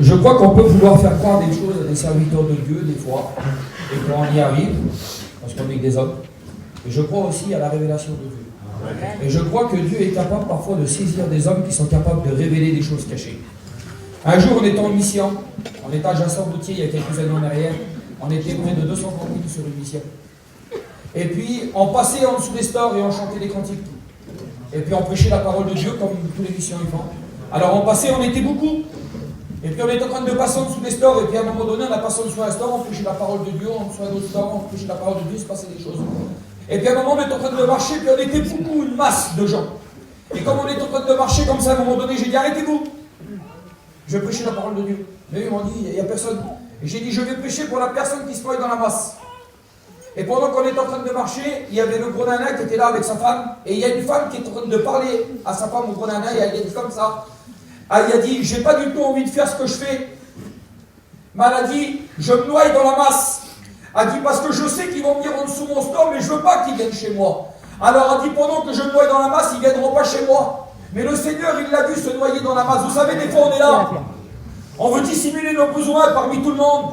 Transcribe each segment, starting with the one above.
Je crois qu'on peut vouloir faire croire des choses à des serviteurs de Dieu, des fois, et qu'on y arrive, parce qu'on est des hommes. Et je crois aussi à la révélation de Dieu. Et je crois que Dieu est capable parfois de saisir des hommes qui sont capables de révéler des choses cachées. Un jour, on était en mission, on était à Jasson-Boutier il y a quelques années en arrière, on était près de 200 campings sur une mission. Et puis, on passait en dessous des stores et on chantait des cantiques. Et puis, on prêchait la parole de Dieu comme tous les missions y font. Alors, on passait, on était beaucoup. Et puis, on était en train de passer en dessous des stores. Et puis, à un moment donné, on a passé en dessous d'un store, on prêchait la parole de Dieu, en dessous d'un autre store, on prêchait la parole de Dieu, il se passait des choses. Et puis, à un moment, on était en train de marcher, puis on était beaucoup, une masse de gens. Et comme on était en train de marcher comme ça, à un moment donné, j'ai dit, arrêtez-vous. Je vais prêcher la parole de Dieu. Mais ils m'ont dit, il n'y a personne. Et j'ai dit, je vais prêcher pour la personne qui se noie dans la masse. Et pendant qu'on était en train de marcher, il y avait le gros nana qui était là avec sa femme. Et il y a une femme qui est en train de parler à sa femme, au gros nana, et elle dit comme ça. Elle a dit, j'ai pas du tout envie de faire ce que je fais. Mais elle a dit, je me noie dans la masse. Elle a dit, parce que je sais qu'ils vont venir en dessous mon store, mais je veux pas qu'ils viennent chez moi. Alors elle a dit, pendant que je me noie dans la masse, ils viendront pas chez moi. Mais le Seigneur, il l'a vu se noyer dans la masse. Vous savez, des fois, on est là. On veut dissimuler nos besoins parmi tout le monde.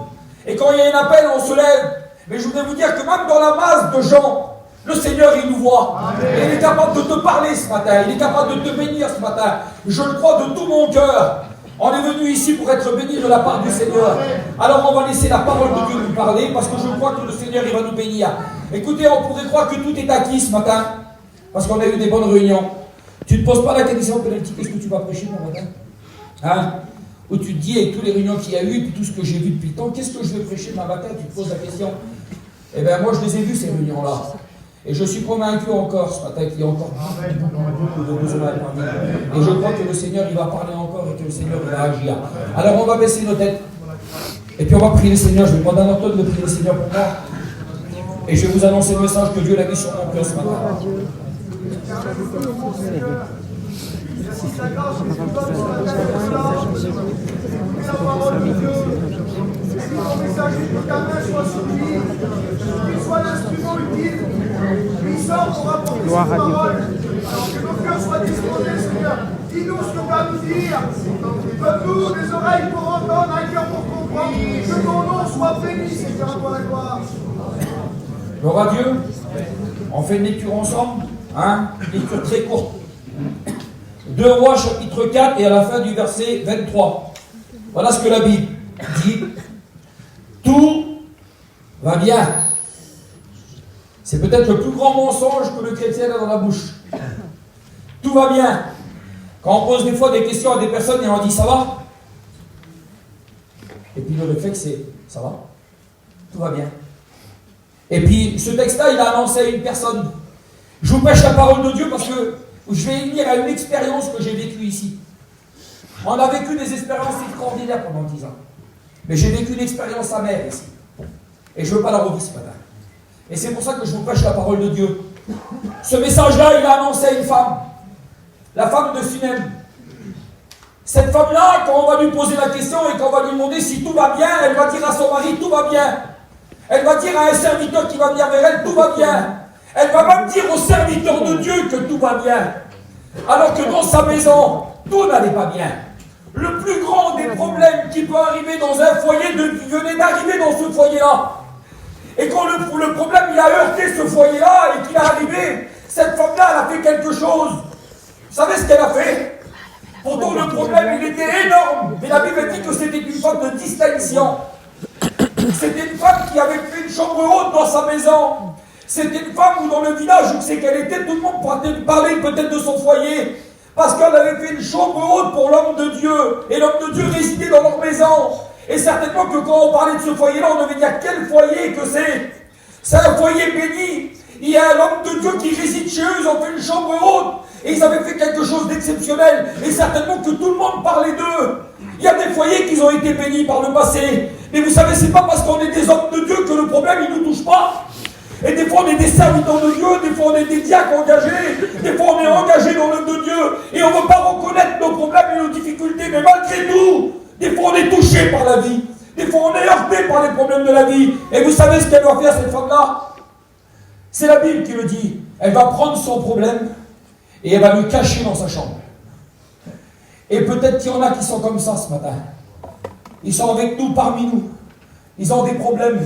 Et quand il y a un appel, on se lève. Mais je voudrais vous dire que même dans la masse de gens, le Seigneur, il nous voit. Et il est capable de te parler ce matin. Il est capable de te bénir ce matin. Je le crois de tout mon cœur. On est venu ici pour être bénis de la part du Seigneur. Alors on va laisser la parole de Dieu nous parler, parce que je crois que le Seigneur, il va nous bénir. Écoutez, on pourrait croire que tout est acquis ce matin, parce qu'on a eu des bonnes réunions. Tu ne te poses pas la question, qu'est-ce que tu vas prêcher mon matin, hein? Où tu te dis, avec toutes les réunions qu'il y a eu, et puis tout ce que j'ai vu depuis le temps, qu'est-ce que je vais prêcher ma matin? Tu te poses la question. Eh bien, moi, je les ai vus, ces réunions-là. Et je suis convaincu encore ce matin qu'il y a encore beaucoup de besoins parmi nous. Et je crois que le Seigneur, il va parler encore et que le Seigneur, il va agir. Alors, on va baisser nos têtes. Et puis, on va prier le Seigneur. Je vais demander à Antoine de prier le Seigneur pour moi. Et je vais vous annoncer le message que Dieu l'a mis sur mon cœur ce matin. Merci de la grâce que tu nous donnes sur la parole de Dieu. Et que ton message, que ta main soit sur lui, qu'il soit l'instrument utile, puissant pour apporter cette parole. Alors que nos cœurs soient disposés, Seigneur. Dis-nous ce que tu vas nous dire. Donne-nous des oreilles pour entendre, un cœur pour comprendre. Que ton nom soit béni, Seigneur, à toi la gloire. Gloire à Dieu. On fait une lecture ensemble, hein? Une lecture très courte. 2 Rois chapitre 4 et à la fin du verset 23. Voilà ce que la Bible dit. Tout va bien. C'est peut-être le plus grand mensonge que le chrétien a dans la bouche. Tout va bien. Quand on pose des fois des questions à des personnes et on dit ça va. Et puis le réflexe c'est ça va. Tout va bien. Et puis ce texte-là il a annoncé à une personne. Je vous prêche la parole de Dieu parce que je vais venir à une expérience que j'ai vécue ici. On a vécu des expériences extraordinaires pendant 10 ans. Mais j'ai vécu une expérience amère ici. Et je ne veux pas la revivre ce matin. Et c'est pour ça que je vous prêche la parole de Dieu. Ce message-là, il a annoncé à une femme. La femme de Sunem. Cette femme-là, quand on va lui poser la question et qu'on va lui demander si tout va bien, elle va dire à son mari, tout va bien. Elle va dire à un serviteur qui va venir vers elle, tout va bien. Elle va même dire au serviteur de Dieu que tout va bien. Alors que dans sa maison, tout n'allait pas bien. Le plus grand des problèmes qui peut arriver dans un foyer venait d'arriver dans ce foyer-là. Et quand le problème il a heurté ce foyer-là et qu'il est arrivé, cette femme-là, elle a fait quelque chose. Vous savez ce qu'elle a fait? Pourtant le problème il était énorme. Mais la Bible dit que c'était une femme de distinction. C'était une femme qui avait fait une chambre haute dans sa maison. C'était une femme où dans le village où c'est qu'elle était, tout le monde parlait peut-être de son foyer. Parce qu'elle avait fait une chambre haute pour l'homme de Dieu. Et l'homme de Dieu résidait dans leur maison. Et certainement que quand on parlait de ce foyer-là, on devait dire quel foyer que c'est. C'est un foyer béni. Il y a un homme de Dieu qui réside chez eux, ils ont fait une chambre haute. Et ils avaient fait quelque chose d'exceptionnel. Et certainement que tout le monde parlait d'eux. Il y a des foyers qui ont été bénis par le passé. Mais vous savez, c'est pas parce qu'on est des hommes de Dieu que le problème, il ne nous touche pas. Et des fois on est des serviteurs de Dieu, des fois on est des diacres engagés, des fois on est engagés dans l'œuvre de Dieu, et on ne veut pas reconnaître nos problèmes et nos difficultés, mais malgré tout, des fois on est touché par la vie, des fois on est heurté par les problèmes de la vie, et vous savez ce qu'elle doit faire cette femme-là? C'est la Bible qui le dit, elle va prendre son problème, et elle va le cacher dans sa chambre. Et peut-être qu'il y en a qui sont comme ça ce matin. Ils sont avec nous, parmi nous. Ils ont des problèmes,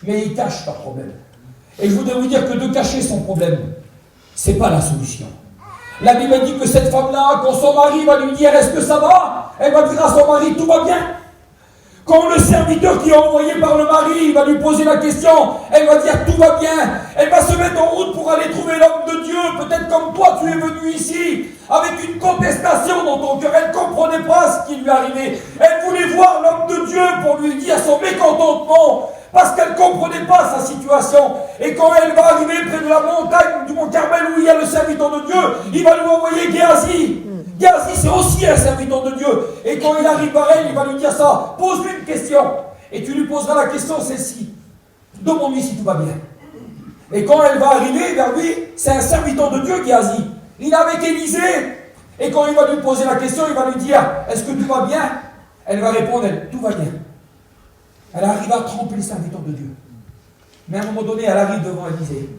mais ils cachent leurs problèmes. Et je voudrais vous dire que de cacher son problème, ce n'est pas la solution. La Bible dit que cette femme-là, quand son mari va lui dire « Est-ce que ça va ?», elle va dire à son mari « Tout va bien ». Quand le serviteur qui est envoyé par le mari va lui poser la question, elle va dire « Tout va bien ». Elle va se mettre en route pour aller trouver l'homme de Dieu. Peut-être comme toi, tu es venu ici avec une contestation dans ton cœur. Elle ne comprenait pas ce qui lui arrivait. Elle voulait voir l'homme de Dieu pour lui dire son mécontentement, parce qu'elle ne comprenait pas sa situation. Et quand elle va arriver près de la montagne du Mont Carmel où il y a le serviteur de Dieu, il va lui envoyer Géasi. Géasi, c'est aussi un serviteur de Dieu. Et quand il arrive à elle, il va lui dire ça. Pose-lui une question. Et tu lui poseras la question, celle-ci. Demande-lui si tout va bien. Et quand elle va arriver vers lui, c'est un serviteur de Dieu, Géasi. Il est avec Élisée. Et quand il va lui poser la question, il va lui dire, est-ce que tout va bien? Elle va répondre, tout va bien. Elle arrive à tromper le serviteur de Dieu. Mais à un moment donné, elle arrive devant Élisée.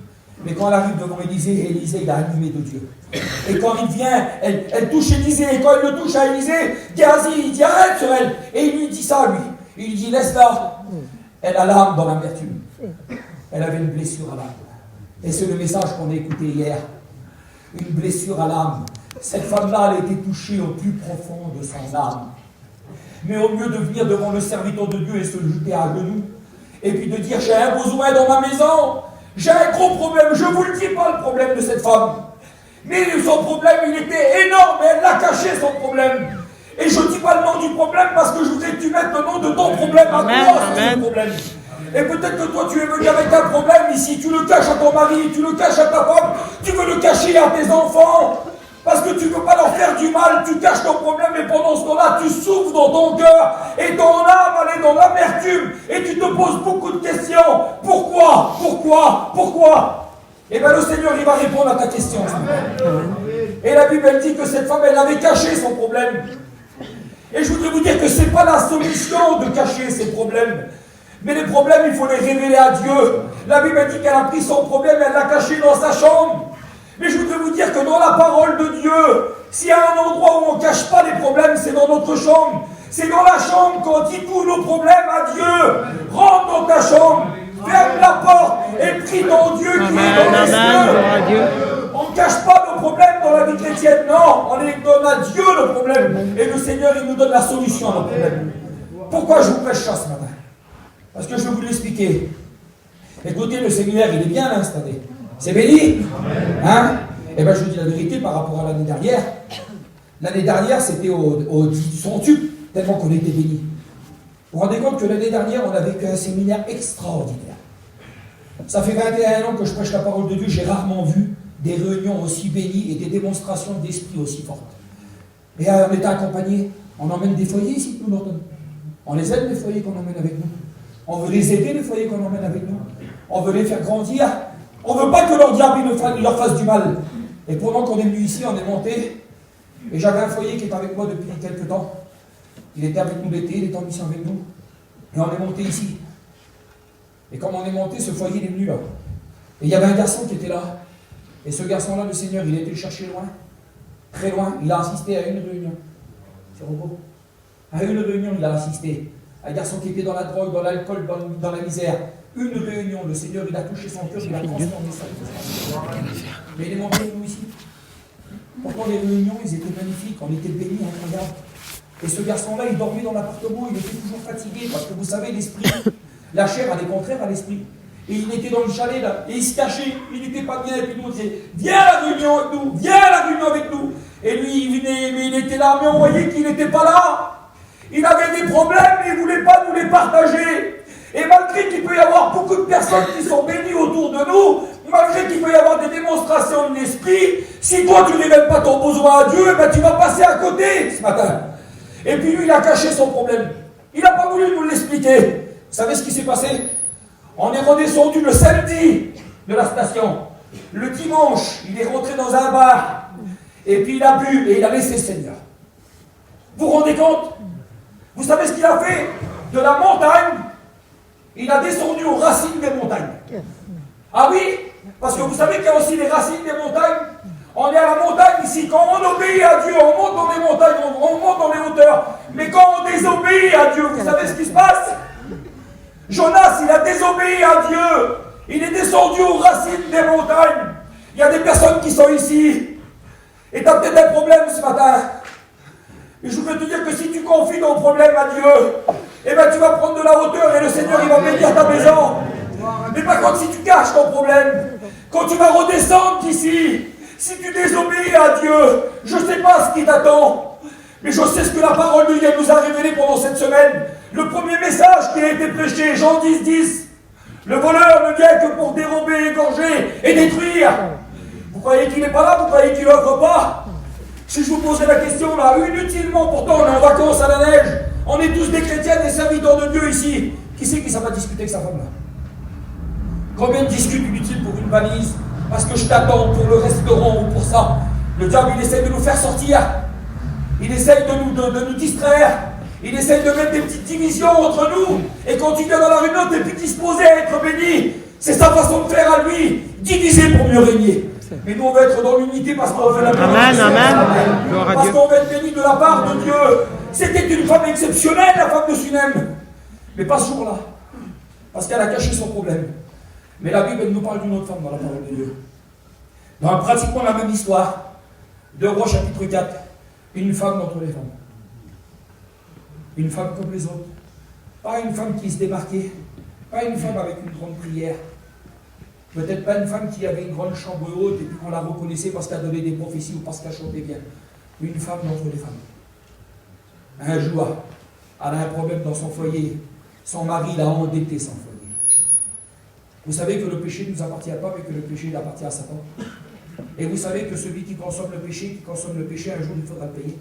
Mais quand elle arrive devant Élisée, Élisée, il a allumé de Dieu. Et quand il vient, elle touche Élisée. Et quand elle le touche à Élisée, Géasi, il dit arrête sur elle. Et il lui dit ça, lui. Il lui dit laisse-la. Elle a l'âme dans l'amertume. Elle avait une blessure à l'âme. Et c'est le message qu'on a écouté hier. Une blessure à l'âme. Cette femme-là, elle a été touchée au plus profond de son âme. Mais au lieu de venir devant le serviteur de Dieu et se jeter à genoux, et puis de dire j'ai un besoin dans ma maison, j'ai un gros problème, je ne vous le dis pas le problème de cette femme. Mais son problème, il était énorme, et elle l'a caché son problème. Et je ne dis pas le nom du problème parce que je voudrais que tu mettes le nom de ton problème à toi, ce problème. Et peut-être que toi tu es venu avec un problème ici, tu le caches à ton mari, tu le caches à ta femme, tu veux le cacher à tes enfants. Parce que tu ne veux pas leur faire du mal, tu caches ton problème et pendant ce temps-là, tu souffres dans ton cœur et ton âme, elle est dans l'amertume et tu te poses beaucoup de questions. Pourquoi? Eh bien le Seigneur, il va répondre à ta question. Et la Bible, elle dit que cette femme, elle avait caché son problème. Et je voudrais vous dire que ce n'est pas la solution de cacher ses problèmes. Mais les problèmes, il faut les révéler à Dieu. La Bible dit qu'elle a pris son problème et elle l'a caché dans sa chambre. Mais je voudrais vous dire que dans la parole de Dieu, s'il y a un endroit où on ne cache pas les problèmes, c'est dans notre chambre. C'est dans la chambre qu'on dit tous nos problèmes à Dieu. Rentre dans ta chambre, ferme la porte et prie ton Dieu qui est dans les cieux. On ne cache pas nos problèmes dans la vie chrétienne, non. On les donne à Dieu le problème. Et le Seigneur, il nous donne la solution à nos problèmes. Pourquoi je vous prêche ça ce matin? Parce que je vais vous l'expliquer. Écoutez, le Seigneur, il est bien installé. C'est béni? Hein? Eh bien, je vous dis la vérité par rapport à l'année dernière. L'année dernière, c'était au centuple, tellement qu'on était bénis. Vous vous rendez compte que l'année dernière, on a vécu un séminaire extraordinaire. Ça fait 21 ans que je prêche la parole de Dieu, j'ai rarement vu des réunions aussi bénies et des démonstrations d'esprit aussi fortes. Et on était accompagnés, on emmène des foyers ici, nous, Norton. On les aide, les foyers qu'on emmène avec nous. On veut les aider, les foyers qu'on emmène avec nous. On veut les faire grandir. On ne veut pas que leur diable leur fasse du mal. Et pendant qu'on est venu ici, on est monté. Et j'avais un foyer qui est avec moi depuis quelques temps. Il était avec nous l'été, il était en mission avec nous. Et on est monté ici. Et comme on est monté, ce foyer il est venu là. Et il y avait un garçon qui était là. Et ce garçon-là, le Seigneur, il a été le chercher loin. Très loin. Il a assisté à une réunion. C'est robot. À une réunion, il a assisté. Un garçon qui était dans la drogue, dans l'alcool, dans la misère. Une réunion, le Seigneur, il a touché son cœur, il a transformé ça. Mais il est monté avec nous ici. Pourtant, les réunions, ils étaient magnifiques, on était bénis, incroyables. Et ce garçon-là, il dormait dans l'appartement, il était toujours fatigué, parce que vous savez, l'esprit, la chair a des contraires à l'esprit. Et il était dans le chalet, là, et il se cachait, il n'était pas bien, et puis nous, on disait, viens à la réunion avec nous, viens à la réunion avec nous. Et lui, il venait, mais il était là, mais on voyait qu'il n'était pas là. Il avait des problèmes, mais il ne voulait pas nous les partager. Et malgré qu'il peut y avoir beaucoup de personnes qui sont bénies autour de nous, malgré qu'il peut y avoir des démonstrations de l'esprit, si toi tu ne révèles pas ton besoin à Dieu, ben tu vas passer à côté ce matin. Et puis lui, il a caché son problème. Il n'a pas voulu nous l'expliquer. Vous savez ce qui s'est passé? On est redescendu le samedi de la station. Le dimanche, il est rentré dans un bar. Et puis il a bu et il a laissé le Seigneur. Vous vous rendez compte? Vous savez ce qu'il a fait? De la montagne, il a descendu aux racines des montagnes. Ah oui? Parce que vous savez qu'il y a aussi les racines des montagnes. On est à la montagne ici. Quand on obéit à Dieu, on monte dans les montagnes, on monte dans les hauteurs. Mais quand on désobéit à Dieu, vous savez ce qui se passe? Jonas, il a désobéi à Dieu. Il est descendu aux racines des montagnes. Il y a des personnes qui sont ici. Et tu as peut-être un problème ce matin. Et je veux te dire que si tu confies ton problème à Dieu, eh bien tu vas prendre de la hauteur et le Seigneur il va bénir ta maison. Mais par contre, si tu caches ton problème, quand tu vas redescendre d'ici, si tu désobéis à Dieu, je ne sais pas ce qui t'attend. Mais je sais ce que la parole de Dieu nous a révélé pendant cette semaine. Le premier message qui a été prêché, Jean 10, 10. Le voleur ne vient que pour dérober, égorger et détruire. Vous croyez qu'il n'est pas là? Vous croyez qu'il n'offre pas? Si je vous posais la question là, inutilement, pourtant on est en vacances à la neige, on est tous des chrétiens, des serviteurs de Dieu ici. Qui c'est qui ça va discuter avec sa femme là? Combien de discutes inutiles pour une valise? Parce que je t'attends pour le restaurant ou pour ça. Le diable il essaie de nous faire sortir. Il essaie de nous distraire. Il essaie de mettre des petites divisions entre nous. Et quand tu viens dans la réunion, tu n'es plus disposé à être béni. C'est sa façon de faire à lui. Diviser pour mieux régner. Mais nous on va être dans l'unité parce qu'on veut la bénédiction. Amen. Parce qu'on va être béni de la part de Dieu. C'était une femme exceptionnelle, la femme de Sunem. Mais pas ce jour-là. Parce qu'elle a caché son problème. Mais la Bible, elle nous parle d'une autre femme dans la parole de Dieu. Dans pratiquement la même histoire, de Rois chapitre 4, une femme d'entre les femmes. Une femme comme les autres. Pas une femme qui se démarquait. Pas une femme avec une grande prière. Peut-être pas une femme qui avait une grande chambre haute et puis qu'on la reconnaissait parce qu'elle donnait des prophéties ou parce qu'elle chantait bien. Une femme d'entre les femmes. Un jour, elle a un problème dans son foyer. Son mari l'a endetté son foyer. Vous savez que le péché ne nous appartient pas, mais que le péché il appartient à Satan. Et vous savez que celui qui consomme le péché, un jour il faudra le payer.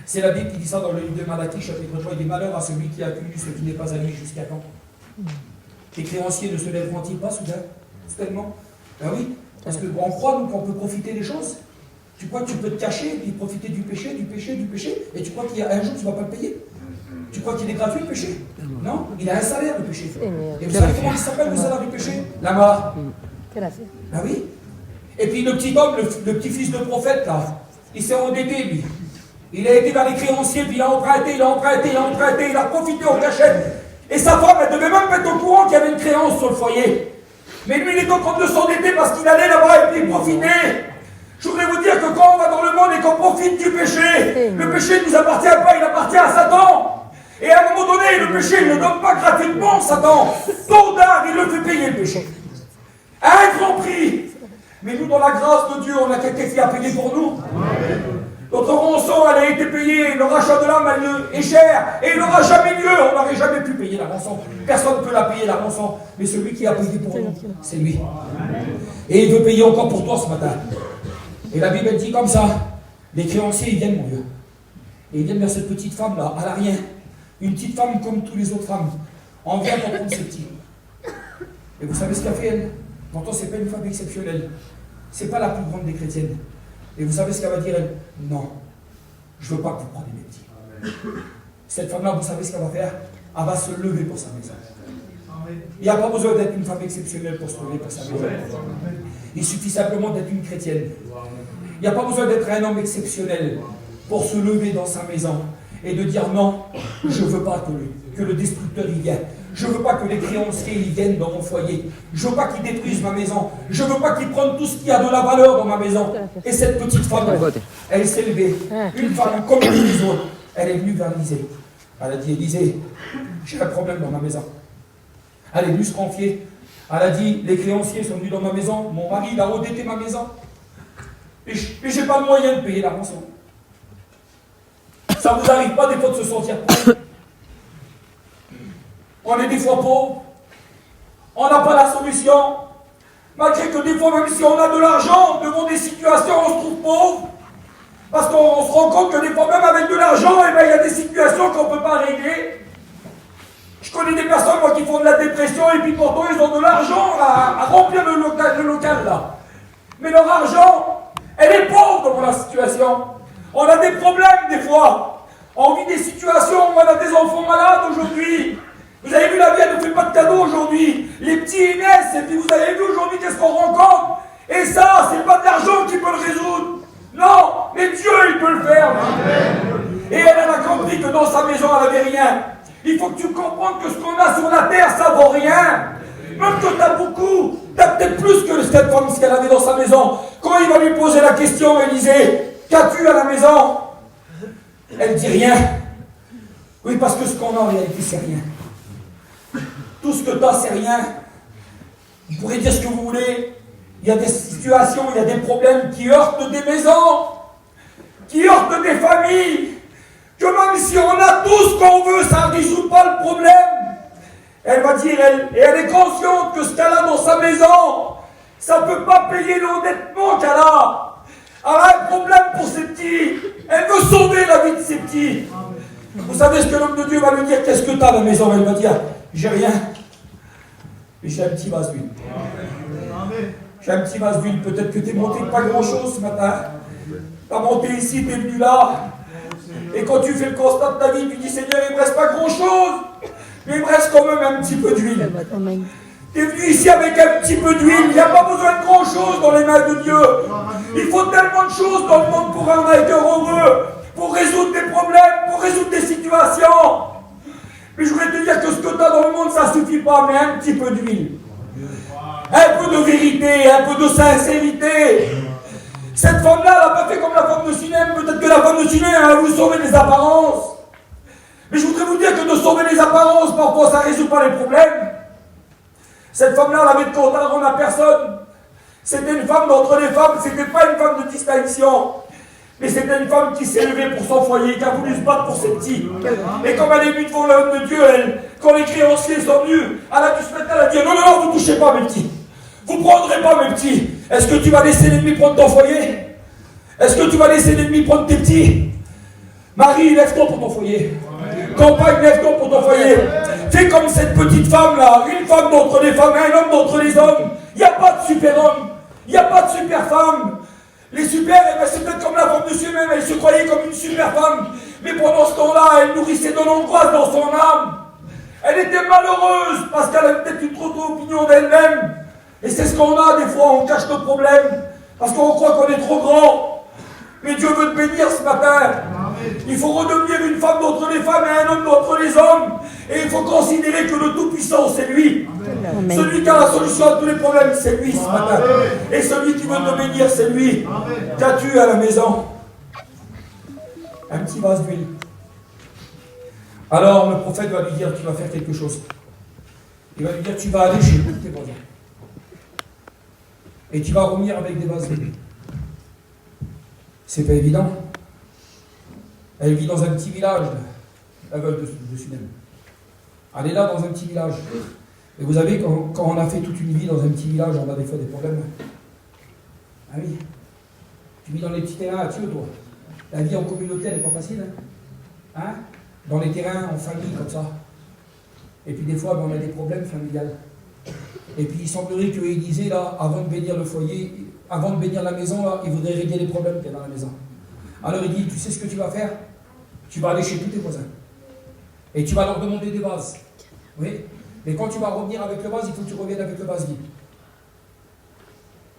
C'est la Bible qui dit ça dans le livre de Malachie, chapitre 3. Il dit malheur à celui qui a accumule ce qui n'est pas à lui jusqu'à quand? Les créanciers ne se lèveront-ils pas soudain? Soudainement? Ben oui, parce qu'on croit nous qu'on peut profiter des choses. Tu crois que tu peux te cacher et puis profiter du péché, et tu crois qu'il y a un jour tu ne vas pas le payer? Tu crois qu'il est gratuit le péché? Non, il a un salaire le péché. Et vous savez comment il s'appelle le salaire du péché? La mort. Ah oui. Et puis le petit homme, le petit-fils de prophète là, il s'est endetté lui. Il a été vers les créanciers, puis il a emprunté, il a profité en cachette. Et sa femme, elle devait même pas être au courant qu'il y avait une créance sur le foyer. Mais lui, il est en train de s'endetter parce qu'il allait là-bas et puis il profitait. Je voudrais vous dire que quand on va dans le monde et qu'on profite du péché, le péché ne nous appartient pas, il appartient à Satan. Et à un moment donné, le péché, il ne le donne pas gratuitement, Satan. Tôt ou tard, il le fait payer, le péché. À un grand prix. Mais nous, dans la grâce de Dieu, on a quelqu'un qui a payé pour nous. Notre rançon, elle a été payée. Le rachat de l'âme, elle est cher. Et il n'aura jamais lieu. On n'aurait jamais pu payer la rançon. Personne ne peut la payer, la rançon. Mais celui qui a payé pour nous, c'est lui. Et il veut payer encore pour toi ce matin. Et la Bible dit comme ça. Les créanciers, ils viennent, mon Dieu. Et ils viennent vers cette petite femme-là. Elle n'a rien. Une petite femme comme toutes les autres femmes. On vient pour prendre ce petit. Et vous savez ce qu'a fait elle? Pourtant, ce n'est pas une femme exceptionnelle. Ce n'est pas la plus grande des chrétiennes. Et vous savez ce qu'elle va dire elle? Non, je ne veux pas que vous preniez mes petits. Cette femme-là, vous savez ce qu'elle va faire? Elle va se lever pour sa maison. Il n'y a pas besoin d'être une femme exceptionnelle pour se lever pour sa maison. Il suffit simplement d'être une chrétienne. Il n'y a pas besoin d'être un homme exceptionnel pour se lever dans sa maison et de dire non, je ne veux pas que le destructeur y vienne. Je ne veux pas que les créanciers y viennent dans mon foyer. Je ne veux pas qu'ils détruisent ma maison. Je ne veux pas qu'ils prennent tout ce qui a de la valeur dans ma maison. Et cette petite femme, elle s'est levée. Une femme comme les autres. Elle est venue vers Élisée. Elle a dit, Élisée, j'ai un problème dans ma maison. Elle est venue se confier. Elle a dit, les créanciers sont venus dans ma maison. Mon mari, il a endetté ma maison. Et je n'ai pas le moyen de payer la rançon. Ça ne vous arrive pas des fois de se sentir pauvre? On est des fois pauvres. On n'a pas la solution. Malgré que des fois, même si on a de l'argent, devant des situations, on se trouve pauvre. Parce qu'on se rend compte que des fois, même avec de l'argent, eh ben, il y a des situations qu'on ne peut pas régler. Je connais des personnes, moi, qui font de la dépression et puis pourtant, ils ont de l'argent à remplir le local, là. Mais leur argent, elle est pauvre dans la situation. On a des problèmes, des fois. On vit des situations où on a des enfants malades aujourd'hui. Vous avez vu, la vie, elle ne fait pas de cadeaux aujourd'hui. Les petits naissent, et puis vous avez vu aujourd'hui qu'est-ce qu'on rencontre. Et ça, c'est pas de l'argent qui Il faut que tu comprennes que ce qu'on a sur la terre, ça vaut rien. Même que tu as beaucoup, tu as peut-être plus que cette femme, ce qu'elle avait dans sa maison. Quand il va lui poser la question, Élisée, qu'as-tu à la maison? Elle dit rien. Oui, parce que ce qu'on a en réalité, c'est rien. Tout ce que tu as, c'est rien. Vous pourrez dire ce que vous voulez. Il y a des situations, il y a des problèmes qui heurtent des maisons, qui heurtent des familles. Que même si on a tout ce qu'on veut, ça ne résout pas le problème. Elle va dire, elle est consciente que ce qu'elle a dans sa maison, ça ne peut pas payer l'endettement qu'elle a. Elle a un problème pour ses petits. Elle veut sauver la vie de ses petits. Vous savez ce que l'homme de Dieu va lui dire? Qu'est-ce que tu as à la maison? Elle va dire, j'ai rien. Mais j'ai un petit vase d'huile. J'ai un petit vase d'huile. Peut-être que tu es monté pas grand-chose ce matin. Tu as monté ici, tu es venu là. Et quand tu fais le constat de ta vie, tu dis, Seigneur, il ne me reste pas grand-chose. Mais il me reste quand même un petit peu d'huile. Tu es venu ici avec un petit peu d'huile. Il n'y a pas besoin de grand-chose dans les mains de Dieu. Il faut tellement de choses dans le monde pour rendre un cœur heureux, pour résoudre des problèmes, pour résoudre des situations. Mais je voudrais te dire que ce que tu as dans le monde, ça ne suffit pas, mais un petit peu d'huile. Un peu de vérité, un peu de sincérité. Cette femme-là, elle n'a pas fait comme la femme de Sunem. Peut-être que la femme de Sunem, elle a voulu sauver les apparences. Mais je voudrais vous dire que de sauver les apparences, parfois, ça ne résout pas les problèmes. Cette femme-là, elle avait de compte à rendre à personne. C'était une femme d'entre les femmes, c'était pas une femme de distinction. Mais c'était une femme qui s'est levée pour son foyer, qui a voulu se battre pour ses petits. Et comme elle est venue devant l'homme de Dieu, quand les créanciers sont venus, elle a dû se mettre, elle a dit, non, non, non, vous ne touchez pas mes petits. Vous ne prendrez pas mes petits. Est-ce que tu vas laisser l'ennemi prendre ton foyer? Est-ce que tu vas laisser l'ennemi prendre tes petits? Marie, lève-toi pour ton foyer. Compagne, lève-toi pour ton foyer. Fais comme cette petite femme-là, une femme d'entre les femmes, un homme d'entre les hommes. Il n'y a pas de super-homme, il n'y a pas de super-femme. Les super, eh ben, c'est peut-être comme la femme de Dieu même, elle se croyait comme une super-femme. Mais pendant ce temps-là, elle nourrissait de l'angoisse dans son âme. Elle était malheureuse parce qu'elle avait peut-être une trop opinion d'elle-même. Et c'est ce qu'on a des fois, on cache nos problèmes parce qu'on croit qu'on est trop grand. Mais Dieu veut te bénir ce matin. Il faut redevenir une femme d'entre les femmes et un homme d'entre les hommes. Et il faut considérer que le Tout-Puissant, c'est lui. Amen. Celui qui a la solution à tous les problèmes, c'est lui ce matin. Et celui qui veut te bénir, c'est lui. Qu'as-tu à la maison? Un petit vase d'huile. Alors le prophète va lui dire, tu vas faire quelque chose. Il va lui dire, tu vas aller chez tous tes voisins. Et tu vas revenir avec des vases d'huile. C'est pas évident. Elle vit dans un petit village, la veuve de Sunem. Elle est là dans un petit village. Et vous savez, quand on a fait toute une vie dans un petit village, on a des fois des problèmes. Ah oui. Tu vis dans les petits terrains, tu toi. La vie en communauté, elle n'est pas facile. Hein? Dans les terrains, en famille, comme ça. Et puis des fois, on a des problèmes familiales. Et puis il semblerait que Élisée, là, avant de bénir le foyer, avant de bénir la maison, là, il voudrait régler les problèmes qu'il y a dans la maison. Alors il dit, tu sais ce que tu vas faire? Tu vas aller chez tous tes voisins. Et tu vas leur demander des vases. Oui. Mais quand tu vas revenir avec le vase, il faut que tu reviennes avec le vase vide.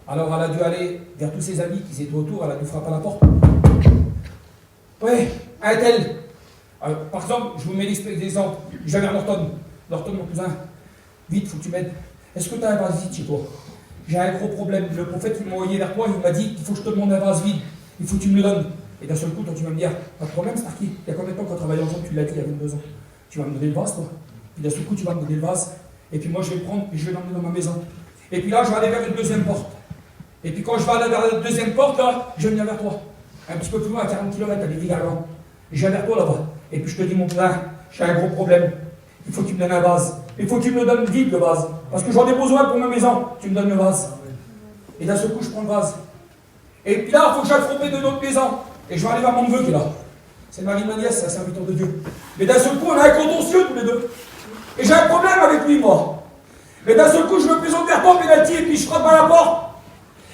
Alors elle a dû aller vers tous ses amis qui étaient autour, elle a dû frapper à la porte. Oui, un tel. Alors, par exemple, je vous mets l'exemple. Je vais vers Norton, mon cousin. Vite, il faut que tu m'aides. Est-ce que tu as un vase vide chez toi? J'ai un gros problème. Le prophète qui m'a envoyé vers toi, il m'a dit qu'il faut que je te demande un vase vide. Il faut que tu me le donnes. Et d'un seul coup, toi, tu vas me dire, pas de problème, Starky. Il y a combien de temps qu'on travaille ensemble? Tu l'as dit il y a 22 ans. Tu vas me donner le vase, toi. Puis d'un seul coup, tu vas me donner le vase. Et puis moi, je vais le prendre et je vais l'emmener dans ma maison. Et puis là, je vais aller vers une deuxième porte. Et puis quand je vais aller vers la deuxième porte, là, je vais venir vers toi. Un petit peu plus loin, à 40 km, à des Vigarland. Et je viens vers toi là-bas. Et puis je te dis, mon cousin, j'ai un gros problème. Il faut que tu me donnes un vase. Il faut que tu me le donnes vite, le vase. Parce que j'en ai besoin pour ma maison. Tu me donnes le vase. Et d'un seul coup, je prends le vase. Et puis là, il faut que j'aille frapper de notre maison. Et je vais aller vers mon neveu qui est là. C'est Marie, ma nièce, c'est un serviteur de Dieu. Mais d'un seul coup, on a un contentieux tous les deux. Et j'ai un problème avec lui, moi. Mais d'un seul coup, je me présente vers toi, pénalty, et puis je frappe à la porte.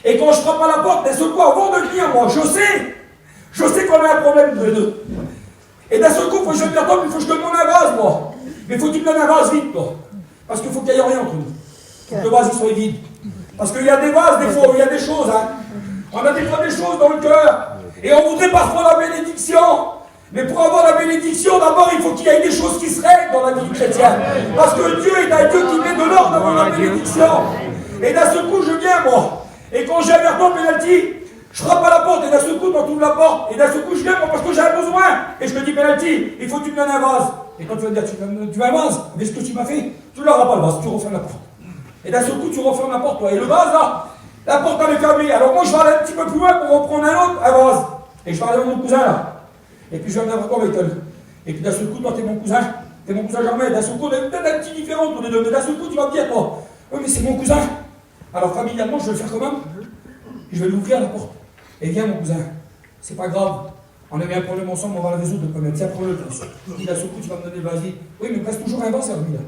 Et quand je frappe à la porte, d'un seul coup, avant de venir, moi, je sais qu'on a un problème tous les deux. Et d'un seul coup, il faut que je vienne vers toi, mais il faut que je te demande un vase, moi. Mais il faut que tu me donnes un vase vide, toi. Parce qu'il faut qu'il n'y ait rien entre nous. Il faut que le vase il soit vide. Parce qu'il y a des vases, des fois, où il y a des choses, hein. On a des fois des choses dans le cœur. Et on voudrait parfois la bénédiction. Mais pour avoir la bénédiction, d'abord, il faut qu'il y ait des choses qui se règlent dans la vie du chrétien. Parce que Dieu est un Dieu qui met de l'ordre dans la bénédiction. Et d'un seul coup, je viens, moi. Et quand j'ai un verton penalty, je frappe à la porte, et d'un seul coup, quand tu ouvres la porte, et d'un seul coup, je viens, moi, parce que j'ai un besoin. Et je te dis, penalty, il faut que tu me donnes un vase. Et quand tu vas me dire, tu veux un vase? Mais ce que tu m'as fait, tu ne l'auras pas le vase, tu refermes la porte. Et d'un seul coup, tu refermes la porte, toi. Et le vase, là, la porte, elle est fermée. Alors moi, je vais aller un petit peu plus loin pour reprendre un autre, un vase. Et je vais aller avec mon cousin, là. Et puis je vais venir avec toi, Michael. Et puis d'un seul coup, toi, t'es mon cousin Germain. D'un seul coup, on a peut-être un petit différent tous les deux. Mais d'un seul coup, tu vas me dire, toi, oui, mais c'est mon cousin. Alors familialement, je vais le faire comment? Je vais lui ouvrir la porte. Et viens, mon cousin. C'est pas grave. On a eu un problème ensemble, on va le résoudre le problème. Tiens, prends-le. Et d'un seul coup, tu vas me donner le vasier. Oui, mais il me reste toujours un vase à lui, là.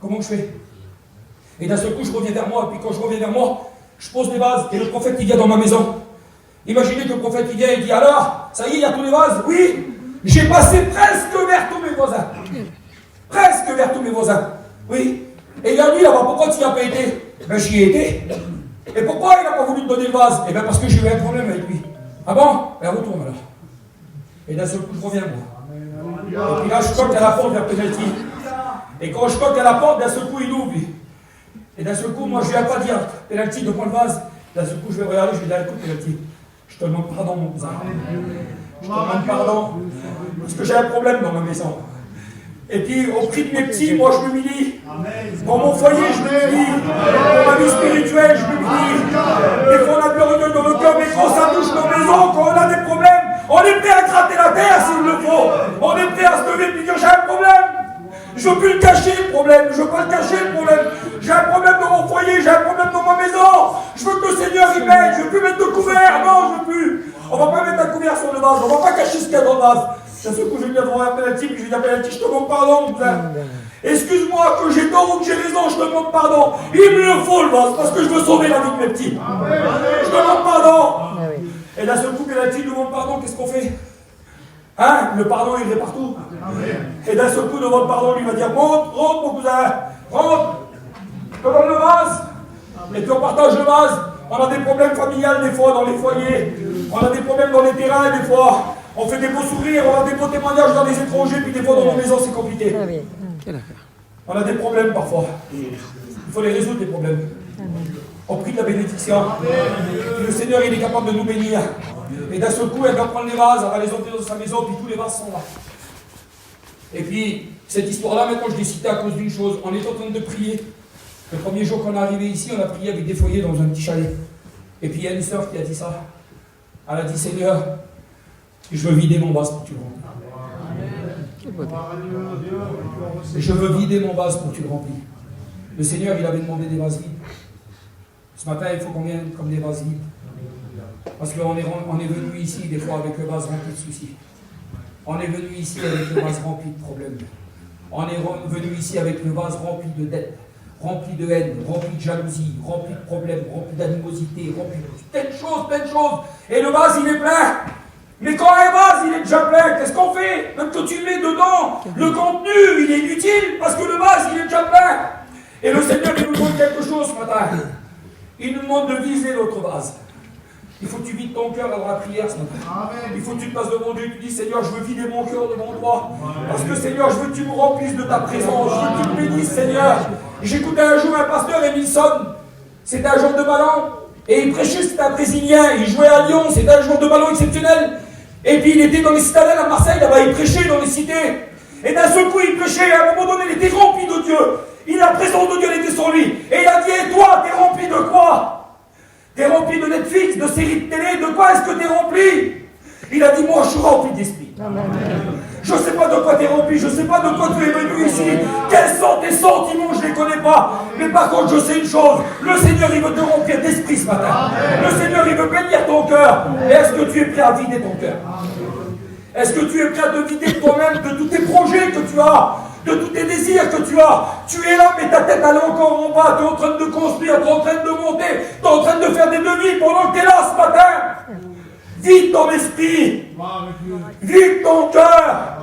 Comment je fais? Et d'un seul coup, je reviens vers moi. Et puis quand je reviens vers moi, je pose les vases. Et le prophète, il vient dans ma maison. Imaginez que le prophète, il vient et dit, alors, ça y est, il y a tous les vases? Oui, j'ai passé presque vers tous mes voisins. Presque vers tous mes voisins. Oui. Et il a dit, là-bas, pourquoi tu n'y as pas été? Ben, j'y ai été. Et pourquoi il n'a pas voulu te donner le vase? Eh bien, parce que j'ai eu un problème avec lui. Ah bon? Ben, retourne alors. Et d'un seul coup, je reviens, moi. Et puis là, je coque à la porte vers penalty. Et quand je coque à la porte, d'un seul coup, il ouvre, lui. Et d'un seul coup, moi, je ne viens pas dire, penalty, de prendre le vase. D'un seul coup, je vais regarder, je vais dire, écoute, penalty, je te demande pardon, mon cousin. Je te demande pardon. Parce que j'ai un problème dans ma maison. Et puis, au prix de mes petits, moi, je m'humilie. Dans mon foyer, je m'humilie. Dans ma vie spirituelle, je m'humilie. Des fois, on a de l'orgueil dans le cœur, mais quand ça touche nos maisons, quand on a des problèmes, on est prêt à gratter la terre s'il le faut. On est prêt à se lever et dire, j'ai un problème. Je ne veux plus le cacher, le problème. Je ne veux pas le cacher, le problème. J'ai un problème dans mon foyer, j'ai un problème dans ma maison. Je veux que le Seigneur y mette. Je ne veux plus mettre de couvert. Non, je ne veux plus. On ne va pas mettre un couvert sur le vase. On ne va pas cacher ce qu'il y a dans le vase. C'est ce coup, je vais dire devant un penalty, puis je vais dire penalty, je te demande pardon, mon cousin. Excuse-moi que j'ai tort ou que j'ai raison, je te demande pardon. Il me le faut, le vase, parce que je veux sauver la vie de mes petits. Je demande pardon. Et d'un seul coup, penalty demande pardon, qu'est-ce qu'on fait? Hein? Le pardon, il est partout. Et d'un seul coup, demande pardon, lui va dire, rentre, mon cousin, rentre. Je te donne le vase. Et puis on partage le vase. On a des problèmes familiales des fois dans les foyers. On a des problèmes dans les terrains des fois. On fait des beaux sourires, on a des beaux témoignages dans les étrangers, puis des fois dans nos maisons c'est compliqué. On a des problèmes parfois. Il faut les résoudre, les problèmes. On prie de la bénédiction. Et le Seigneur, il est capable de nous bénir. Et d'un seul coup, elle va prendre les vases, elle va les emmener dans sa maison, puis tous les vases sont là. Et puis, cette histoire-là, maintenant, je l'ai citée à cause d'une chose. On est en train de prier. Le premier jour qu'on est arrivé ici, on a prié avec des foyers dans un petit chalet. Et puis, il y a une sœur qui a dit ça. Elle a dit, Seigneur, je veux vider mon vase pour que tu le remplis. Je veux vider mon vase pour que tu le remplis. Le Seigneur, il avait demandé des vases vides. Ce matin, il faut qu'on vienne comme des vases vides. Parce qu'on est venu ici, des fois, avec le vase rempli de soucis. On est venu ici avec le vase rempli de problèmes. On est venu ici avec le vase rempli de dettes, rempli de haine, rempli de jalousie, rempli de problèmes, rempli d'animosité, rempli de plein de choses. Et le vase, il est plein. Mais quand un vase, il est déjà plein, qu'est-ce qu'on fait? Même que tu mets dedans, le contenu, il est inutile, parce que le vase, il est déjà plein. Et le Seigneur, il nous demande quelque chose ce matin. Il nous demande de viser notre vase. Il faut que tu vides ton cœur à la prière ce matin. Il faut que tu te passes devant Dieu et tu dis, Seigneur, je veux vider mon cœur devant toi. Parce que Seigneur, je veux que tu me remplisses de ta présence. Je veux que tu me bénisses, Seigneur. J'écoutais un jour un pasteur, Emilson. C'était un jour de ballon. Et il prêchait, c'était un Brésilien. Il jouait à Lyon, c'était un jour de ballon exceptionnel. Et puis il était dans les citadelles à Marseille, là-bas, il prêchait dans les cités. Et d'un seul coup, il prêchait, et à un moment donné, il était rempli de Dieu. La présence de Dieu était sur lui. Et il a dit, et toi, t'es rempli de quoi? T'es rempli de Netflix, de séries de télé, de quoi est-ce que t'es rempli? Il a dit, moi, je suis rempli d'esprit. Je ne sais pas de quoi tu es rempli, je ne sais pas de quoi tu es venu ici. Quels sont tes sentiments, je ne les connais pas. Mais par contre, je sais une chose, le Seigneur, il veut te remplir d'esprit ce matin. Le Seigneur, il veut bénir ton cœur. Mais est-ce que tu es prêt à vider ton cœur? Est-ce que tu es prêt à te vider toi-même de tous tes projets que tu as, de tous tes désirs que tu as? Tu es là, mais ta tête, elle est encore en bas. Tu es en train de construire, tu es en train de monter, tu es en train de faire des devis pendant que tu es là ce matin. Vide ton esprit, vide ton cœur,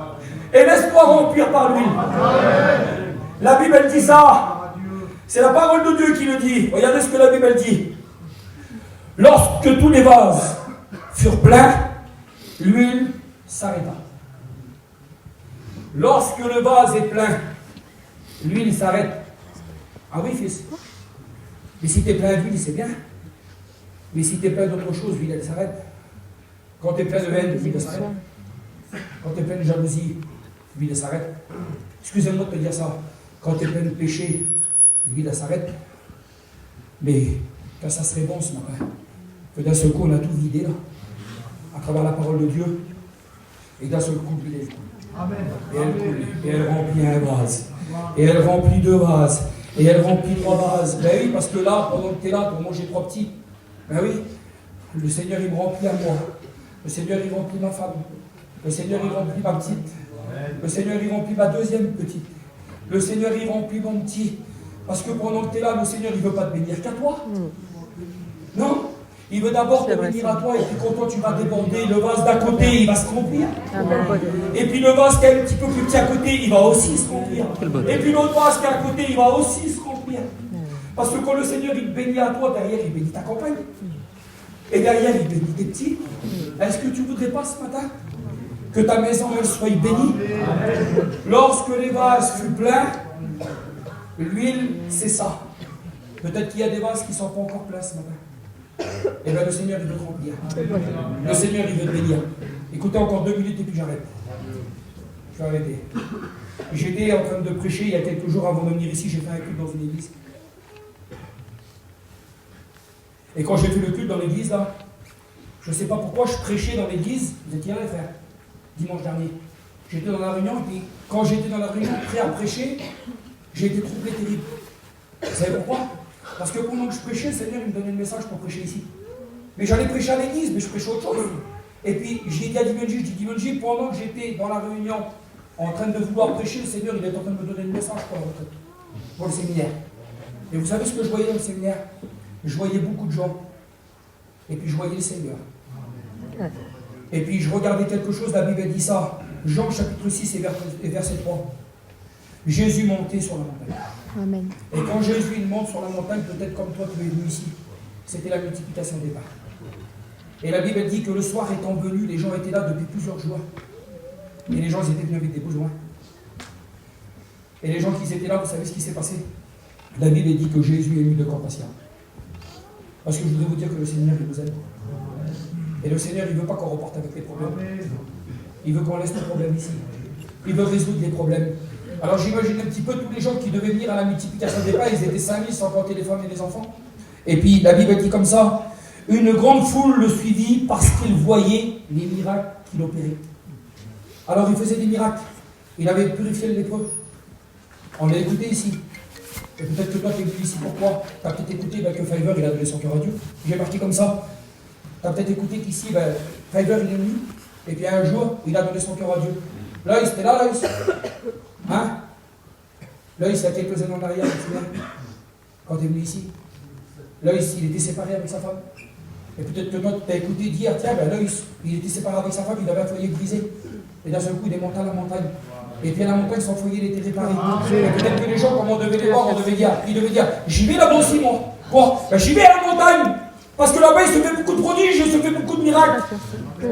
et laisse-toi remplir par lui. La Bible, elle dit ça. C'est la parole de Dieu qui le dit. Regardez ce que la Bible dit. Lorsque tous les vases furent pleins, l'huile s'arrêta. Lorsque le vase est plein, l'huile s'arrête. Ah oui, fils. Mais si tu es plein d'huile, c'est bien. Mais si tu es plein d'autre chose, l'huile, elle s'arrête. Quand tu es plein de haine, l'huile s'arrête. Quand tu es plein de jalousie, l'huile s'arrête. Excusez-moi de te dire ça. Quand tu es plein de péché, l'huile s'arrête. Mais quand ça serait bon ce matin, que d'un seul coup, on a tout vidé là, à travers la parole de Dieu, et d'un seul coup, l'huile est Amen. Et elle coule, et elle remplit un vase, et elle remplit 2 vases, et elle remplit 3 vases. Ben oui, parce que là, pendant que tu es là pour manger 3 petits, ben oui, le Seigneur il me remplit à moi, le Seigneur il remplit ma femme, le Seigneur il remplit ma petite, le Seigneur il remplit ma deuxième petite, le Seigneur il remplit mon petit, parce que pendant que tu es là, le Seigneur il ne veut pas te bénir qu'à toi. Non, il veut d'abord te bénir à toi, et puis quand toi tu vas déborder, le vase d'à côté, il va se remplir. Et puis le vase qui est un petit peu plus petit à côté, il va aussi se remplir. Et puis l'autre vase qui est à côté, il va aussi se remplir. Parce que quand le Seigneur il te bénit à toi, derrière il bénit ta compagne. Et derrière il bénit tes petits. Est-ce que tu ne voudrais pas ce matin que ta maison elle soit bénie? Lorsque les vases furent pleins, l'huile cessa. Peut-être qu'il y a des vases qui ne sont pas encore pleins ce matin. Et bien le Seigneur il veut te remplir. Le Seigneur il veut te bénir. Écoutez encore 2 minutes et puis j'arrête. Je vais arrêter. J'étais en train de prêcher il y a quelques jours avant de venir ici, j'ai fait un culte dans une église. Et quand j'ai fait le culte dans l'église là, je ne sais pas pourquoi je prêchais dans l'église, vous étiez là les frères, dimanche dernier. J'étais dans la réunion et puis quand j'étais dans la réunion prêt à prêcher, j'ai été troublé terrible. Vous savez pourquoi? Parce que pendant que je prêchais, le Seigneur il me donnait le message pour prêcher ici. Mais j'allais prêcher à l'église, mais je prêchais autre chose. Et puis j'ai dit à Dimanji, pendant que j'étais dans la réunion, en train de vouloir prêcher, le Seigneur il est en train de me donner le message pour le séminaire. Et vous savez ce que je voyais dans le séminaire? Je voyais beaucoup de gens. Et puis je voyais le Seigneur. Et puis je regardais quelque chose, la Bible dit ça. Jean chapitre 6 et verset 3. Jésus montait sur la montagne. Amen. Et quand Jésus il monte sur la montagne, peut-être comme toi tu es venu ici, c'était la multiplication des pains. Et la Bible dit que le soir étant venu, les gens étaient là depuis plusieurs jours. Et les gens ils étaient venus avec des besoins. Et les gens qui étaient là, vous savez ce qui s'est passé? La Bible dit que Jésus est ému de compassion. Parce que je voudrais vous dire que le Seigneur il nous aime. Et le Seigneur il ne veut pas qu'on reporte avec les problèmes. Il veut qu'on laisse nos problèmes ici. Il veut résoudre les problèmes. Alors j'imagine un petit peu tous les gens qui devaient venir à la multiplication des pains, ils étaient 5000 sans compter les femmes et les enfants. Et puis la Bible dit comme ça, une grande foule le suivit parce qu'il voyait les miracles qu'il opérait. Alors il faisait des miracles. Il avait purifié le lépreux. On l'a écouté ici. Et peut-être que toi tu es venu ici pourquoi? Tu as peut-être écouté que Fiverr il a donné son cœur à Dieu. J'ai marqué comme ça. Tu as peut-être écouté qu'ici, Fiverr il est venu. Et puis un jour, il a donné son cœur à Dieu. Là, il était là, là, il hein? Là, il y a quelques années en arrière, tu te souviens? Quand tu es venu ici. Là, il était séparé avec sa femme. Et peut-être que toi, tu as écouté dire, tiens, ben là, il était séparé avec sa femme, il avait un foyer brisé. Et d'un seul coup, il est monté à la montagne. Et puis à la montagne, son foyer, il était réparé. Et peut-être que les gens, comme on devait les voir, ils devaient dire, j'y vais là-bas aussi, moi. Quoi? Ben, j'y vais à la montagne. Parce que là-bas, il se fait beaucoup de prodiges, il se fait beaucoup de miracles.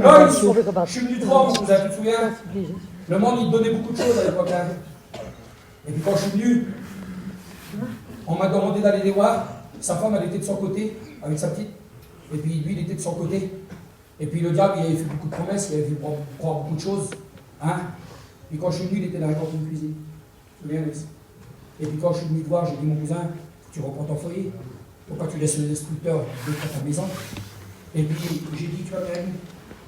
Là, je suis venu te voir, vous avez te souvenir? Le monde, il te donnait beaucoup de choses à l'époque. Et puis quand je suis venu, on m'a demandé d'aller les voir. Sa femme, elle était de son côté, avec sa petite. Et puis lui, il était de son côté. Et puis le diable, il avait fait beaucoup de promesses, il avait fait croire beaucoup de choses. Hein? Puis quand je suis venu, il était dans la cantine de cuisine. Et puis quand je suis venu te voir, j'ai dit, mon cousin, tu reprends ton foyer. Pourquoi tu laisses le destructeur détruire ta maison? Et puis j'ai dit, tu vas vers nous,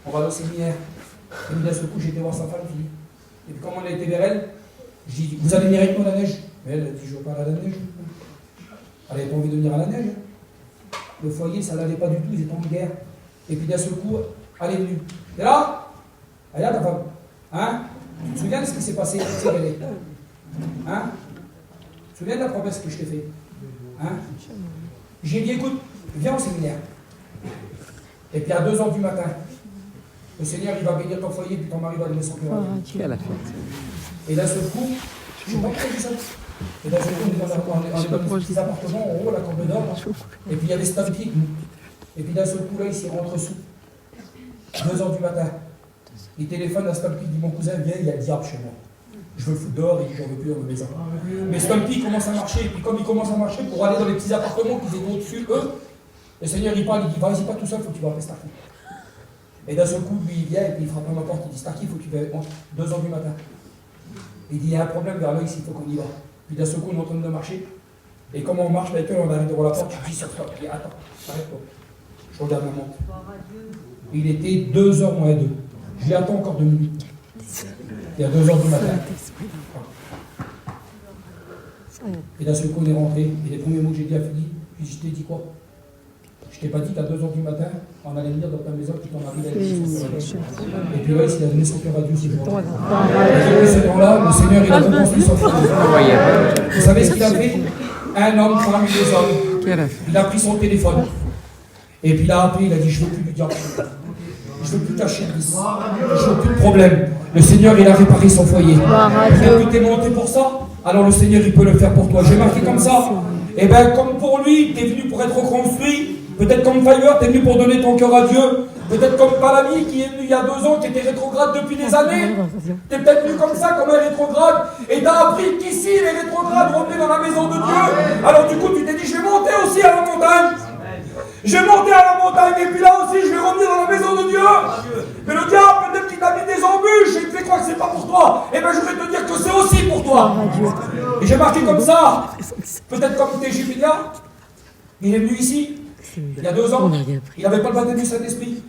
on va dans le séminaire. Et puis d'un seul coup, j'ai été voir sa femme, fille. Et puis comme on a été vers elle, j'ai dit, vous allez venir avec nous à la neige? Mais elle a dit, je ne veux pas aller à la neige. Elle n'avait pas envie de venir à la neige. Le foyer, ça n'allait pas du tout, ils étaient en guerre. Et puis d'un seul coup, elle est venue. Et là, elle est là ta femme. Hein? Tu te souviens de ce qui s'est passé? C'est qu'elle est. Hein? Tu te souviens de la promesse que je t'ai faite? Hein? J'ai dit, écoute, viens au séminaire. Et puis à 2h du matin, le Seigneur, il va bénir ton foyer, puis ton mari va donner son cœur. Et d'un seul coup, je ne sais pas pourquoi je dis ça. Et d'un seul coup, on est dans des petits appartements en haut, la Corbe d'Or. Et puis il y avait cet homme qui. Et puis d'un seul coup, là, il s'est rentré sous. 2h du matin. Il téléphone à Stumpy, il dit mon cousin viens, il y a le diable chez moi. Je veux le foutre dehors et j'en veux plus dans ma maison. Mais Stumpy commence à marcher, et puis comme il commence à marcher pour aller dans les petits appartements qu'ils étaient au-dessus, eux, le Seigneur il parle, il dit vas-y pas tout seul, il faut que tu vas appeler Starkey. Et d'un seul coup, lui il vient et puis il frappe à ma porte, il dit Starkey, il faut que tu viennes 2h du matin. Il dit il y a un problème vers là ici, il faut qu'on y va. Puis d'un seul coup, on est en train de marcher. Et comme on marche avec eux, on arrive devant la porte, je dis sur stop, il dit attends, arrête-toi. Je regarde ma montre. Il était 2h moins 2. Je l'attends encore 2 minutes. Il y a 2h du matin. Et d'un seul coup, on est rentré. Et les premiers mots que j'ai dit à Philippe, puis je t'ai dit quoi? Je t'ai pas dit qu'à 2h du matin, on allait venir dans ta maison, puis qu'on arrive à et puis là, il a donné son cœur à Dieu, c'est pour toi. Et depuis ce temps-là, le Seigneur, il a reconstruit son cœur. Vous savez ce qu'il a fait? Un homme parmi les hommes. Il a pris son téléphone. Et puis il a appelé, il a dit, je ne veux plus du diable. Je ne veux plus ta service. Je ne veux plus de problème. Le Seigneur, il a réparé son foyer. Peut-être que tu es monté pour ça, alors le Seigneur, il peut le faire pour toi. J'ai marqué comme ça. Et bien, comme pour lui, tu es venu pour être reconstruit. Peut-être comme Fiverr, tu es venu pour donner ton cœur à Dieu. Peut-être comme Palami qui est venu il y a 2 ans, qui était rétrograde depuis des années. Tu es peut-être venu comme ça, comme un rétrograde. Et tu as appris qu'ici, les rétrogrades revenaient dans la maison de Dieu. Alors du coup, tu t'es dit, je vais monter aussi à la montagne. Je vais monter à la montagne et puis là aussi je vais revenir dans la maison de Dieu. Mais le diable, peut-être qu'il t'a mis des embûches et il te fait croire que c'est pas pour toi. Et bien je vais te dire que c'est aussi pour toi. Et j'ai marqué comme ça. Peut-être comme Téjibia, il est venu ici, il y a 2 ans, il n'avait pas le baptême du Saint-Esprit.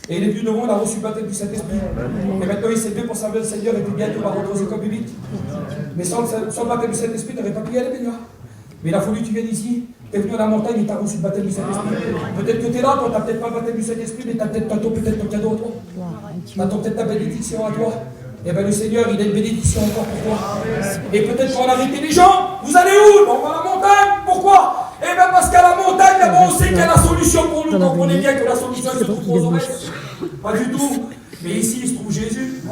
Et il est venu devant, il a reçu le baptême du Saint-Esprit. Et maintenant il s'est levé pour servir le Seigneur et puis bientôt il va rentrer aux écoles bibliques. Mais sans le baptême du Saint-Esprit, il n'aurait pas pu y aller, Bénia. Mais il a fallu que tu viennes ici. Tu es venu à la montagne et tu as reçu le baptême du Saint-Esprit. Peut-être que tu es là, toi, tu n'as peut-être pas le baptême du Saint-Esprit, mais tu as peut-être ton cadeau à toi. Tu as peut-être ta bénédiction à toi. Et bien le Seigneur, il a une bénédiction encore pour toi. Et peut-être qu'on a arrêté les gens. Vous allez où? On va à la montagne. Pourquoi? Eh bien parce qu'à la montagne, d'abord on sait qu'il y a la solution pour nous. Donc on est bien que la solution se trouve aux oreilles. Pas du tout. Mais ici, il se trouve Jésus.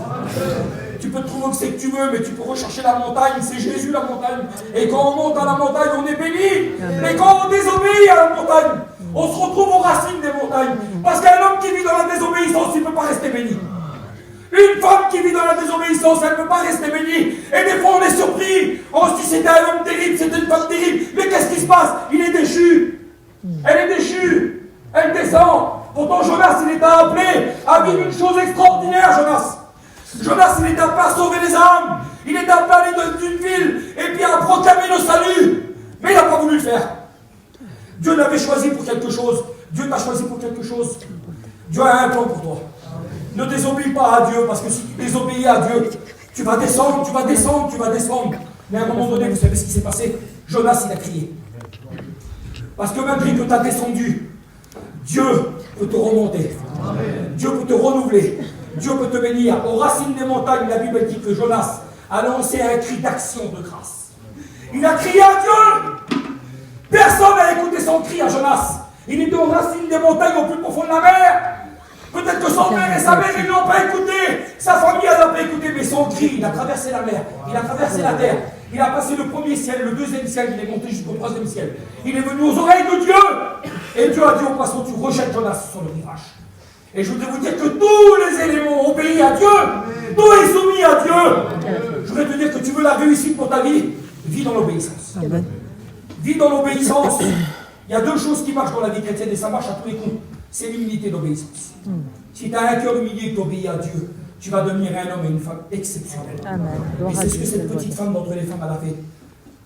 Tu peux te trouver que c'est que tu veux, mais tu peux rechercher la montagne, c'est Jésus la montagne. Et quand on monte à la montagne, on est béni. Mais quand on désobéit à la montagne, on se retrouve aux racines des montagnes. Parce qu'un homme qui vit dans la désobéissance, il ne peut pas rester béni. Une femme qui vit dans la désobéissance, elle ne peut pas rester bénie. Et des fois, on est surpris. On se dit, c'était un homme terrible, c'était une femme terrible. Mais qu'est-ce qui se passe? Il est déchu. Elle est déchue. Elle descend. Pourtant, Jonas, il était appelé à vivre une chose extraordinaire, Jonas. Jonas, il était appelé à sauver les âmes. Il était appelé à aller d'une ville et puis à proclamer le salut. Mais il n'a pas voulu le faire. Dieu l'avait choisi pour quelque chose. Dieu t'a choisi pour quelque chose. Dieu a un plan pour toi. Ne désobéis pas à Dieu, parce que si tu désobéis à Dieu, tu vas descendre, tu vas descendre, tu vas descendre. Mais à un moment donné, vous savez ce qui s'est passé? Jonas, il a crié. Parce que malgré que tu as descendu, Dieu peut te remonter. Dieu peut te renouveler. Dieu peut te bénir. Aux racines des montagnes, la Bible dit que Jonas a lancé un cri d'action de grâce. Il a crié à Dieu. Personne n'a écouté son cri à Jonas. Il était aux racines des montagnes, au plus profond de la mer. Peut-être que son père et sa mère, ils ne l'ont pas écouté. Sa famille, elle n'a pas écouté. Mais son cri, il a traversé la mer. Il a traversé la terre. Il a passé le premier ciel, le deuxième ciel. Il est monté jusqu'au troisième ciel. Il est venu aux oreilles de Dieu. Et Dieu a dit au poisson, tu rejettes Jonas sur le rivage. Et je voudrais vous dire que tous les éléments obéissent à Dieu. Tout est soumis à Dieu. Je voudrais te dire que tu veux la réussite pour ta vie. Vis dans l'obéissance. Vis dans l'obéissance. Il y a 2 choses qui marchent dans la vie chrétienne et ça marche à tous les coups. C'est l'humilité et l'obéissance. Si tu as un cœur humilié et que tu obéis à Dieu, tu vas devenir un homme et une femme exceptionnels. Et c'est ce que cette petite femme d'entre les femmes, elle a fait.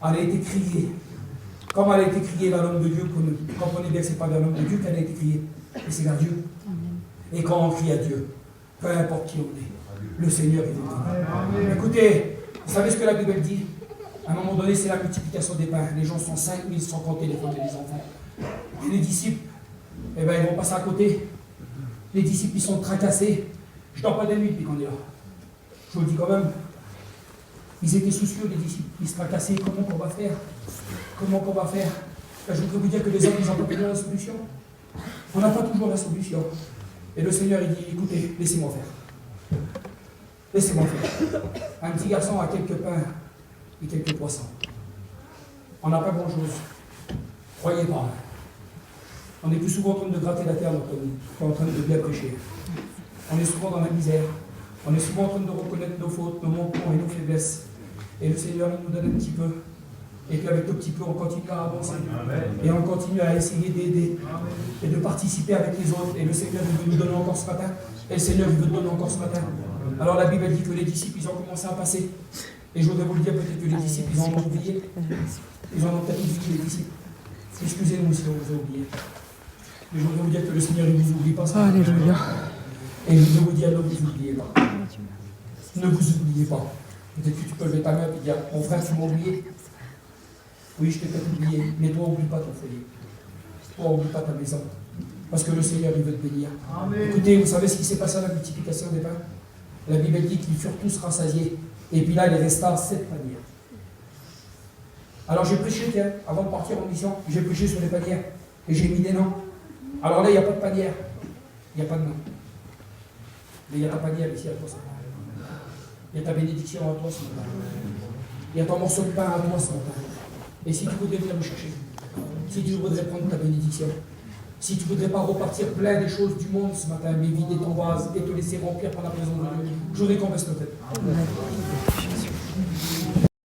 Elle a été criée. Comme elle a été criée vers l'homme de Dieu, comprenez bien que ce n'est pas vers l'homme de Dieu qu'elle a été criée, mais c'est vers Dieu. Et quand on crie à Dieu, peu importe qui on est, le Seigneur est venu. Écoutez, vous savez ce que la Bible dit? À un moment donné, c'est la multiplication des pains. Les gens sont 5000 sans compter les femmes et les enfants. Et les disciples, eh bien, ils vont passer à côté. Les disciples, ils sont tracassés. Je ne dors pas de nuit depuis qu'on est là. Je vous le dis quand même. Ils étaient soucieux, les disciples. Ils se tracassaient. Comment qu'on va faire? Comment qu'on va faire? Ben, je voudrais vous dire que les hommes, ils n'ont pas toujours la solution. On n'a pas toujours la solution. Et le Seigneur, il dit, écoutez, laissez-moi faire. Laissez-moi faire. Un petit garçon a quelques pains et quelques poissons. On n'a pas grand-chose. Croyez pas. On est plus souvent en train de gratter la terre qu'en train de bien prêcher. On est souvent dans la misère. On est souvent en train de reconnaître nos fautes, nos manquements et nos faiblesses. Et le Seigneur, il nous donne un petit peu. Et puis avec le petit peu, on continue à avancer. Et on continue à essayer d'aider. Et de participer avec les autres. Et le Seigneur, il veut nous donner encore ce matin. Et le Seigneur, il veut nous donner encore ce matin. Alors la Bible dit que les disciples, ils ont commencé à passer. Et je voudrais vous le dire, peut-être que les disciples, ils en ont oublié. Ils en ont peut-être oublié, les disciples. Excusez-nous si on vous a oublié. Mais je voudrais vous dire que le Seigneur, il ne vous oublie pas. Alléluia. Et je voudrais vous dire, ne vous oubliez pas. Ne vous oubliez pas. Peut-être que tu peux lever ta main et dire, mon frère, tu m'as oublié. Oui, je t'ai peut-être oublié, mais toi, n'oublie pas ton foyer. Toi, n'oublie pas ta maison. Parce que le Seigneur, il veut te bénir. Amen. Écoutez, vous savez ce qui s'est passé à la multiplication des pains? La Bible dit qu'ils furent tous rassasiés. Et puis là, il resta 7 paniers. Alors j'ai prêché, tiens, avant de partir en mission, j'ai prêché sur les panières. Et j'ai mis des noms. Alors là, il n'y a pas de panière. Il n'y a pas de nom. Mais il y a ta panière ici à toi ce matin. Il y a ta bénédiction à toi ce matin. Il y a ton morceau de pain à toi ce matin. Et si tu voudrais venir me chercher, si tu voudrais prendre ta bénédiction, si tu ne voudrais pas repartir plein des choses du monde ce matin, mais vider ton vase et te laisser remplir par la présence de Dieu, je voudrais qu'on baisse nos têtes.